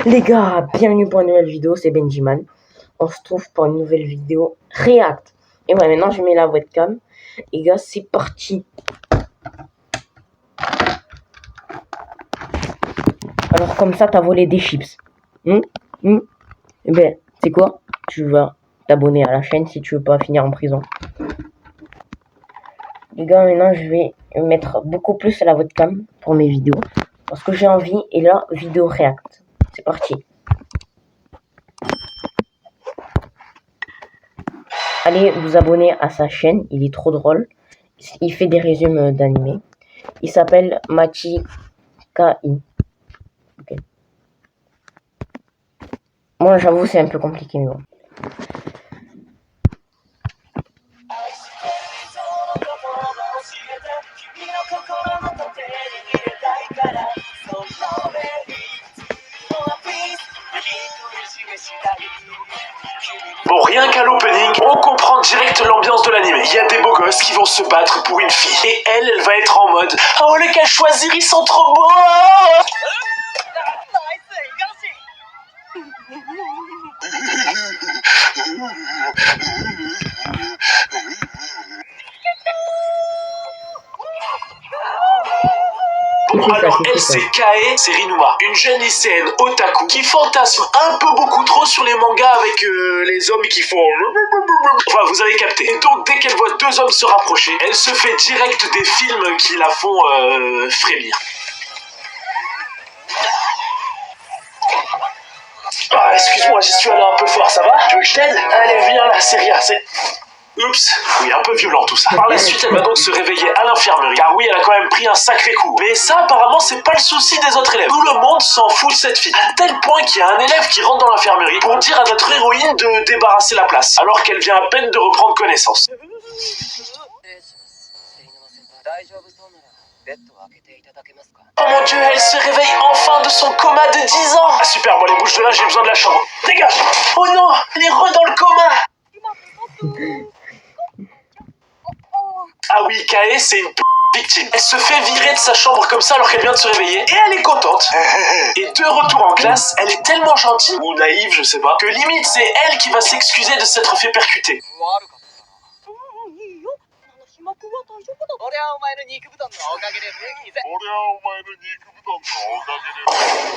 Les gars, bienvenue pour une nouvelle vidéo, c'est Benjiman. On se trouve pour une nouvelle vidéo React. Et ouais, maintenant je mets la webcam. Et gars, c'est parti. Alors comme ça, t'as volé des chips. Eh ben, c'est quoi? Tu vas t'abonner à la chaîne si tu veux pas finir en prison. Les gars, maintenant je vais mettre beaucoup plus à la webcam pour mes vidéos. Parce que j'ai envie. Et là, vidéo React. C'est parti. Allez vous abonner à sa chaîne, il est trop drôle. Il fait des résumés d'animés. Il s'appelle Machi Kai. Okay. Moi j'avoue c'est un peu compliqué mais bon. Bon, rien qu'à l'opening, on comprend direct l'ambiance de l'anime. Il y a des beaux gosses qui vont se battre pour une fille. Et elle va être en mode « Oh, lesquels choisir, ils sont trop beaux !» Bon, alors elle c'est Kae, c'est Rinuma, une jeune lycéenne otaku qui fantasme un peu beaucoup trop sur les mangas avec les hommes qui font... Enfin, vous avez capté. Et donc, dès qu'elle voit deux hommes se rapprocher, elle se fait direct des films qui la font frémir. Ah, excuse-moi, j'y suis allé un peu fort, ça va? Tu veux que je t'aide? Allez, viens là, c'est rien, c'est... Oups, oui, un peu violent tout ça. Par la suite, elle va donc se réveiller à l'infirmerie. Car oui, elle a quand même pris un sacré coup. Mais ça, apparemment, c'est pas le souci des autres élèves. Tout le monde s'en fout de cette fille. À tel point qu'il y a un élève qui rentre dans l'infirmerie pour dire à notre héroïne de débarrasser la place. Alors qu'elle vient à peine de reprendre connaissance. Oh mon dieu, elle se réveille enfin de son coma de 10 ans. Ah super, bon, les bouges de là, j'ai besoin de la chambre. Dégage. Oh non, elle est dans le coma. Ah oui, Kae, c'est une victime. Elle se fait virer de sa chambre comme ça alors qu'elle vient de se réveiller et elle est contente. Et de retour en classe, elle est tellement gentille, ou naïve, je sais pas, que limite c'est elle qui va s'excuser de s'être fait percuter.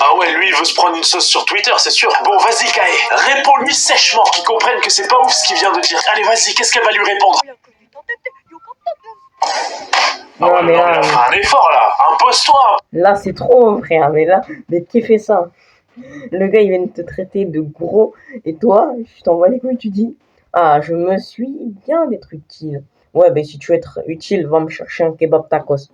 Ah ouais, lui il veut se prendre une sauce sur Twitter, c'est sûr. Bon, vas-y Kae, réponds-lui sèchement, qu'il comprenne que c'est pas ouf ce qu'il vient de dire. Allez, vas-y, qu'est-ce qu'elle va lui répondre? Non, ah ouais, mais non, là, mais fais un effort là, impose-toi. Là c'est trop frère, mais là, mais qui fait ça? Le gars il vient de te traiter de gros et toi, je t'envoie les couilles, tu dis ah je me suis bien d'être utile. Ouais ben si tu veux être utile, va me chercher un kebab tacos.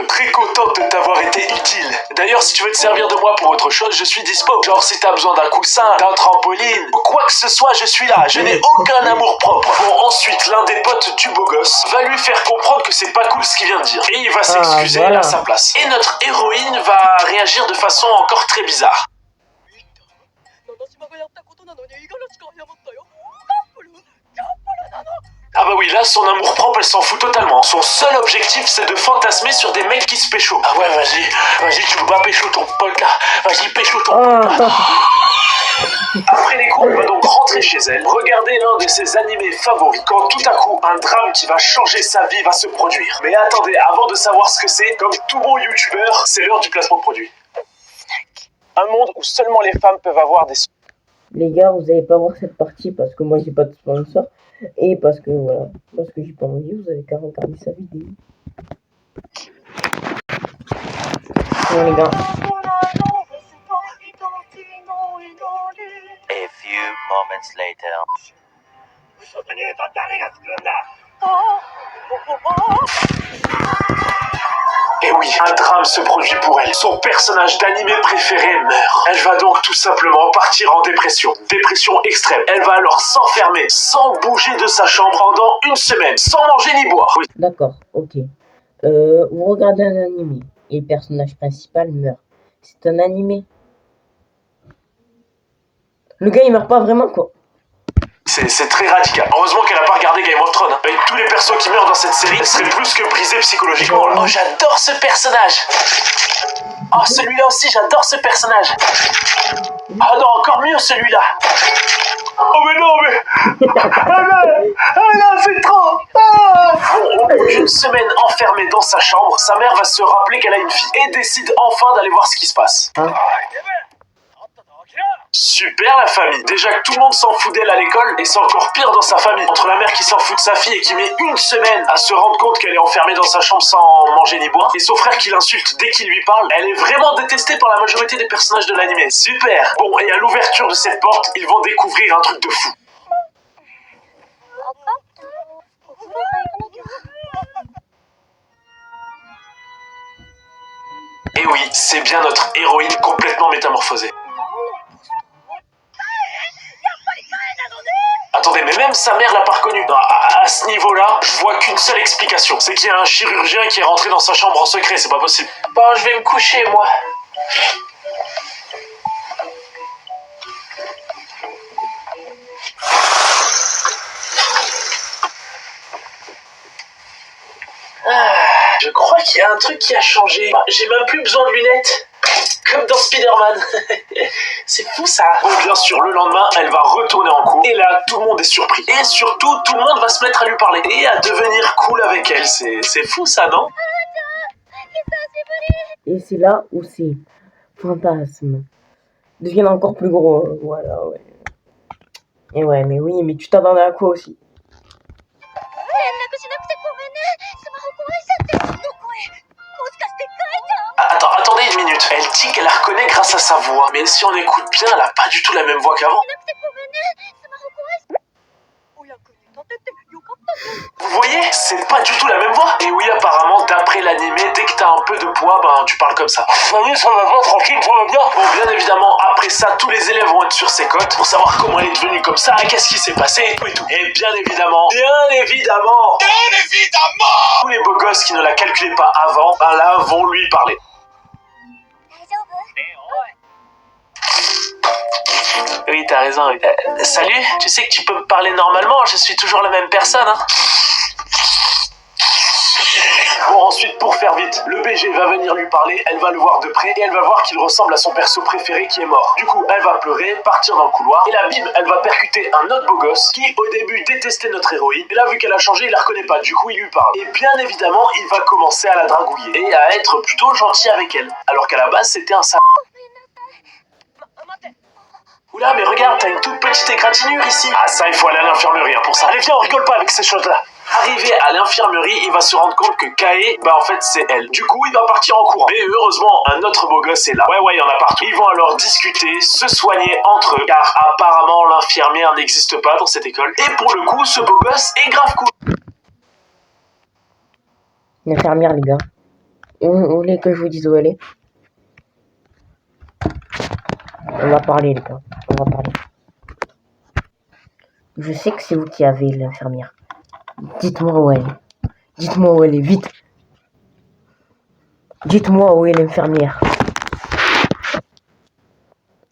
Très contente de t'avoir été utile. D'ailleurs, si tu veux te servir de moi pour autre chose, je suis dispo. Genre si t'as besoin d'un coussin, d'un trampoline, ou quoi que ce soit, je suis là. Je n'ai aucun amour propre. Bon, ensuite, l'un des potes du beau gosse va lui faire comprendre que c'est pas cool ce qu'il vient de dire. Et il va s'excuser voilà. à sa place. Et notre héroïne va réagir de façon encore très bizarre. Ah bah oui, là, son amour-propre, elle s'en fout totalement. Son seul objectif, c'est de fantasmer sur des mecs qui se pécho. Ah ouais, vas-y, tu veux pas pécho ton polka. Vas-y, pécho ton polka. Après les cours, elle va donc rentrer chez elle, regarder l'un de ses animés favoris, quand tout à coup, un drame qui va changer sa vie va se produire. Mais attendez, avant de savoir ce que c'est, comme tout bon youtubeur, c'est l'heure du placement de produit. Un monde où seulement les femmes peuvent avoir des... Les gars, vous allez pas voir cette partie parce que moi j'ai pas de sponsor. Et parce que voilà, parce que j'ai pas envie, vous avez qu'à regarder sa vidéo. Bon les gars. A few moments later. Et oui, un drame se produit pour elle. Son personnage d'animé préféré meurt. Elle va donc tout simplement partir en dépression. Dépression extrême. Elle va alors s'enfermer, sans bouger de sa chambre pendant une semaine, sans manger ni boire. Oui. D'accord, ok. Vous regardez un animé et le personnage principal meurt. C'est un animé. Le gars il meurt pas vraiment quoi. C'est très radical. Heureusement qu'elle a pas regardé Game of Thrones. Avec tous les persos qui meurent dans cette série, elle serait plus que brisée psychologiquement. Oh, j'adore ce personnage. Ah, celui-là aussi, j'adore ce personnage. Ah non, encore mieux celui-là. Oh mais non, mais... Ah non, c'est trop. Bon, au bout d'une semaine enfermée dans sa chambre, sa mère va se rappeler qu'elle a une fille et décide enfin d'aller voir ce qui se passe. Super la famille. Déjà que tout le monde s'en fout d'elle à l'école, et c'est encore pire dans sa famille. Entre la mère qui s'en fout de sa fille et qui met une semaine à se rendre compte qu'elle est enfermée dans sa chambre sans manger ni boire, et son frère qui l'insulte dès qu'il lui parle, elle est vraiment détestée par la majorité des personnages de l'anime. Super. Bon, et à l'ouverture de cette porte, ils vont découvrir un truc de fou. Et oui, c'est bien notre héroïne complètement métamorphosée. Attendez, mais même sa mère l'a pas reconnue. À ce niveau-là, je vois qu'une seule explication. C'est qu'il y a un chirurgien qui est rentré dans sa chambre en secret, c'est pas possible. Bon, je vais me coucher, moi. Je crois qu'il y a un truc qui a changé. J'ai même plus besoin de lunettes. Comme dans Spider-Man. C'est fou ça. Bon, bien sûr, le lendemain, elle va retourner en cours. Et là, tout le monde est surpris. Et surtout, tout le monde va se mettre à lui parler. Et à devenir cool avec elle. C'est fou ça, non? Et c'est là où ces fantasmes deviennent encore plus gros. Voilà, ouais. Et ouais, mais oui, mais tu t'attendais à quoi aussi? Attendez une minute. Elle dit qu'elle la reconnaît grâce à sa voix. Mais si on écoute bien, elle a pas du tout la même voix qu'avant. Vous voyez, c'est pas du tout la même voix. Et oui, apparemment, d'après l'animé, dès que t'as un peu de poids, ben tu parles comme ça. Oui, ça va pas, tranquille, ça va bien. Bon, bien évidemment, après ça, tous les élèves vont être sur ses côtes pour savoir comment elle est devenue comme ça, qu'est-ce qui s'est passé et tout et tout. Et bien évidemment, tous les beaux gosses qui ne la calculaient pas avant, ben là, vont lui parler. Oui, t'as raison. Oui. Salut, tu sais que tu peux me parler normalement, je suis toujours la même personne. Hein. Bon, ensuite, pour faire vite, le BG va venir lui parler, elle va le voir de près et elle va voir qu'il ressemble à son perso préféré qui est mort. Du coup, elle va pleurer, partir dans le couloir et là, bim, elle va percuter un autre beau gosse qui, au début, détestait notre héroïne. Et là, vu qu'elle a changé, il la reconnaît pas, du coup, il lui parle. Et bien évidemment, il va commencer à la dragouiller et à être plutôt gentil avec elle. Alors qu'à la base, c'était un sale. Oula, mais regarde, t'as une toute petite égratignure ici. Ah, ça, il faut aller à l'infirmerie pour ça. Allez, viens, on rigole pas avec ces choses-là. Arrivé à l'infirmerie, il va se rendre compte que Kae, bah en fait, c'est elle. Du coup, il va partir en courant. Mais heureusement, un autre beau gosse est là. Ouais, il y en a partout. Ils vont alors discuter, se soigner entre eux, car apparemment, l'infirmière n'existe pas dans cette école. Et pour le coup, ce beau gosse est grave cool. L'infirmière, les gars. Vous voulez que je vous dise où elle est? On va parler, les gars. On va parler. Je sais que c'est vous qui avez l'infirmière. Dites-moi où elle est. Dites-moi où elle est, vite. Dites-moi où est l'infirmière.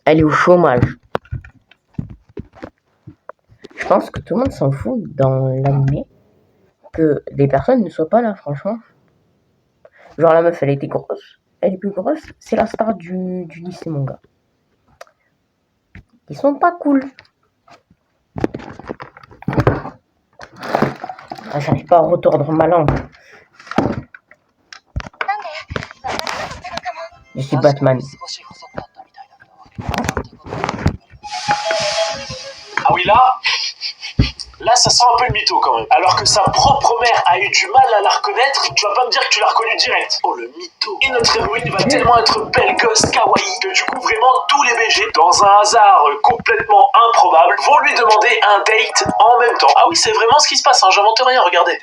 Elle est au chômage. Je pense que tout le monde s'en fout dans l'anime que les personnes ne soient pas là, franchement. Genre la meuf, elle était grosse. Elle est plus grosse. C'est la star du lycée, mon gars. Ils sont pas cool. Ah, j'arrive pas à retordre ma langue. Je suis Batman. Ah oui, là, ça sent un peu le mytho quand même. Alors que sa propre mère a eu du mal à la reconnaître, tu vas pas me dire que tu l'as reconnue direct. Oh, le mytho. Et notre héroïne va tellement être belle gosse, kawaii, que du coup, vraiment, tous les BG, dans un hasard complètement improbable, vont lui demander un date en même temps. Ah oui, c'est vraiment ce qui se passe, hein, j'invente rien, regardez.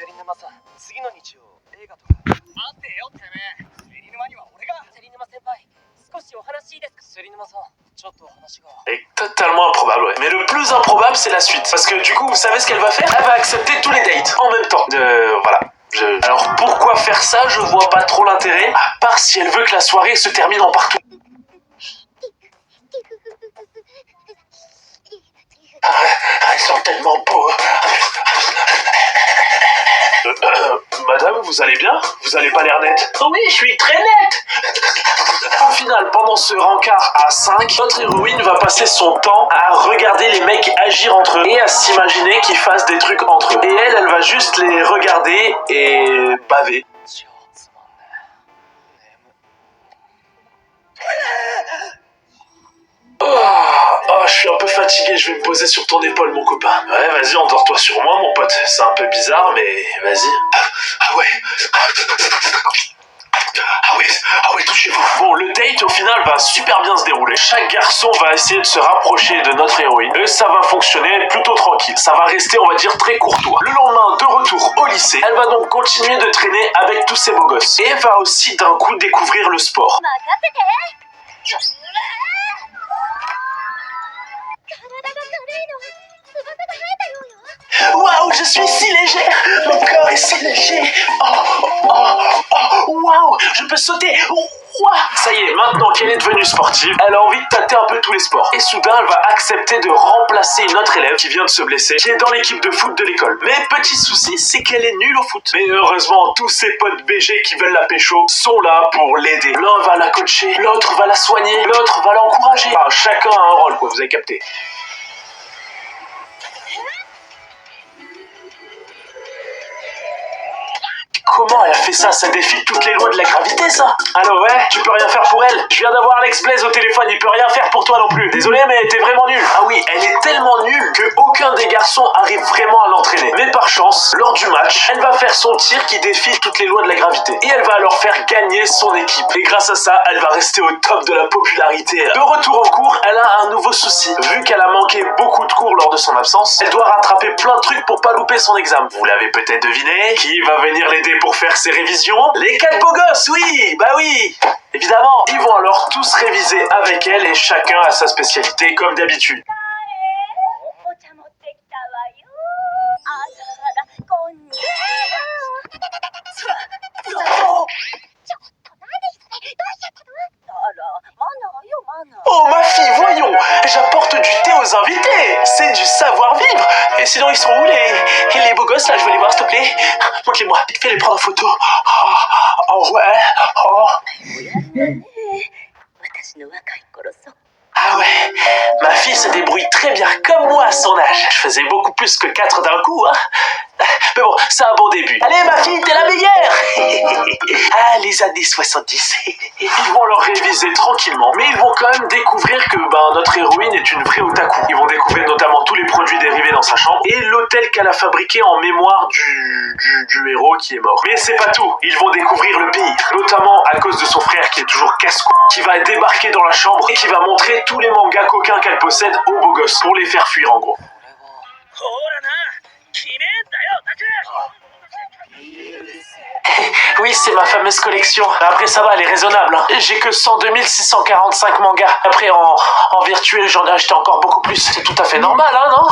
Et totalement improbable, ouais. Mais le plus improbable, c'est la suite. Parce que du coup, vous savez ce qu'elle va faire? Elle va accepter tous les dates en même temps. Voilà. Alors pourquoi faire ça? Je vois pas trop l'intérêt. À part si elle veut que la soirée se termine en partout. Elles sont tellement beaux. Madame, vous vous allez bien? Vous avez pas l'air net. Oh oui, je suis très net. Au final, pendant ce rencard à 5, notre héroïne va passer son temps à regarder les mecs agir entre eux et à s'imaginer qu'ils fassent des trucs entre eux. Et elle va juste les regarder et baver. Je suis un peu fatigué, je vais me poser sur ton épaule, mon copain. Ouais, vas-y, endors-toi sur moi, mon pote. C'est un peu bizarre, mais vas-y. Ah ouais. Ah ouais, touchez-vous. Bon, le date, au final, va super bien se dérouler. Chaque garçon va essayer de se rapprocher de notre héroïne. Et ça va fonctionner plutôt tranquille. Ça va rester, on va dire, très courtois. Le lendemain, de retour au lycée, elle va donc continuer de traîner avec tous ces beaux gosses. Et va aussi, d'un coup, découvrir le sport. Waouh, je suis si légère. Mon corps est si léger. Waouh, je peux sauter. Waouh. Ça y est, maintenant qu'elle est devenue sportive, elle a envie de tâter un peu tous les sports. Et soudain, elle va accepter de remplacer une autre élève qui vient de se blesser, qui est dans l'équipe de foot de l'école. Mais petit souci, c'est qu'elle est nulle au foot. Mais heureusement, tous ses potes BG qui veulent la pécho sont là pour l'aider. L'un va la coacher, l'autre va la soigner, l'autre va l'encourager. Enfin, chacun a un rôle, quoi, vous avez capté. Comment elle a fait ça? Ça défie toutes les lois de la gravité, ça. Allô, ouais, tu peux rien faire pour elle? Je viens d'avoir Alex Blaise au téléphone, il peut rien faire pour toi non plus. Désolé, mais t'es vraiment nulle. Ah oui, elle est tellement nulle que aucun des garçons arrive vraiment à l'entraîner. Mais par chance, lors du match, elle va faire son tir qui défie toutes les lois de la gravité. Et elle va alors faire gagner son équipe. Et grâce à ça, elle va rester au top de la popularité. De retour en cours, elle a un nouveau souci. Vu qu'elle a manqué beaucoup de cours lors de son absence, elle doit rattraper plein de trucs pour pas louper son examen. Vous l'avez peut-être deviné, qui va venir l'aider pour faire ses révisions? Les 4 beaux gosses, oui, bah oui, évidemment. Ils vont alors tous réviser avec elle et chacun a sa spécialité comme d'habitude. Oh ma fille, voyons, j'apporte du thé aux invités, c'est du savoir-vivre. Et sinon ils sont où les beaux gosses là, je veux les voir s'il te plaît. Montre-les-moi, fais les prendre en photo. Oh ouais, oh. Ah ouais, ma fille se débrouille très bien, comme moi à son âge. Je faisais beaucoup plus que 4 d'un coup, hein. Mais bon, c'est un bon début. Allez ma fille, t'es la meilleure. Ah, les années 70. Ils vont alors réviser tranquillement, mais ils vont quand même découvrir que notre héroïne est une vraie otaku. Ils vont découvrir notamment tous les produits dérivés dans sa chambre et l'hôtel qu'elle a fabriqué en mémoire du héros qui est mort. Mais c'est pas tout, ils vont découvrir le pire, notamment à cause de son frère qui est toujours casse-cou, qui va débarquer dans la chambre et qui va montrer tous les mangas coquins qu'elle possède aux beaux gosses pour les faire fuir en gros. Oui, c'est ma fameuse collection. Après, ça va, elle est raisonnable. Hein. J'ai que 102 645 mangas. Après, en virtuel, j'en ai acheté encore beaucoup plus. C'est tout à fait normal, hein, non?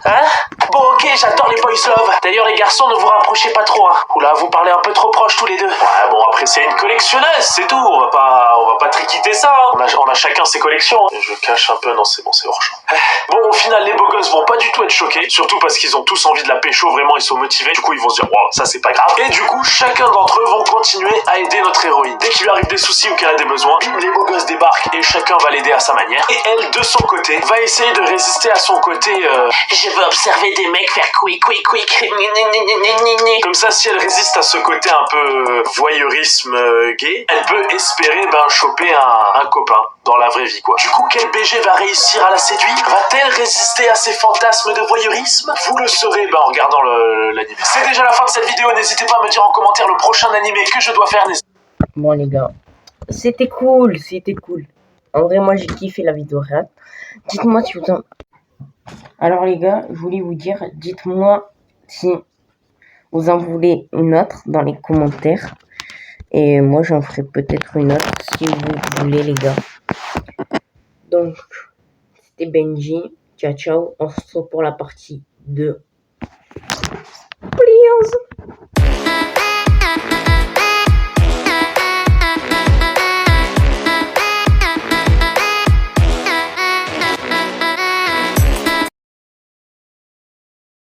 Hein? Bon, ok, j'adore les boys love. D'ailleurs, les garçons, ne vous rapprochez pas trop, hein. Oula, vous parlez un peu trop proche tous les deux. Ouais, bon, après, c'est une collectionneuse, c'est tout. On va pas triquitter ça, hein. On a chacun ses collections. Hein. Je cache un peu, non, c'est bon, c'est hors champ. Bon, au final, les beaux gosses vont pas du tout être choqués. Surtout parce qu'ils ont tous envie de la pécho, vraiment, ils sont motivés. Du coup, ils vont se dire, wow, ça, c'est pas grave. Et du coup, chacun d'entre eux vont continuer à aider notre héroïne. Dès qu'il lui arrive des soucis ou qu'elle a des besoins, les beaux gosses débarquent et chacun va l'aider à sa manière. Et elle, de son côté, va essayer de résister à son côté je veux observer des mecs faire quick. Comme ça, si elle résiste à ce côté un peu voyeurisme gay, elle peut espérer choper un copain dans la vraie vie, quoi. Du coup, quel BG va réussir à la séduire? Va-t-elle résister à ses fantasmes de voyeurisme? Vous le saurez en regardant l'anime. C'est déjà la fin de cette vidéo, n'hésitez pas à me dire en commentaire le prochain animé que je dois faire. Bon les gars, c'était cool. En vrai, moi j'ai kiffé la vidéo réelle. Dites-moi si vous en... Alors les gars, je voulais vous dire, dites-moi si vous en voulez une autre dans les commentaires. Et moi j'en ferai peut-être une autre si vous voulez les gars. Donc, c'était Benji. Ciao ciao, on se retrouve pour la partie 2. Please.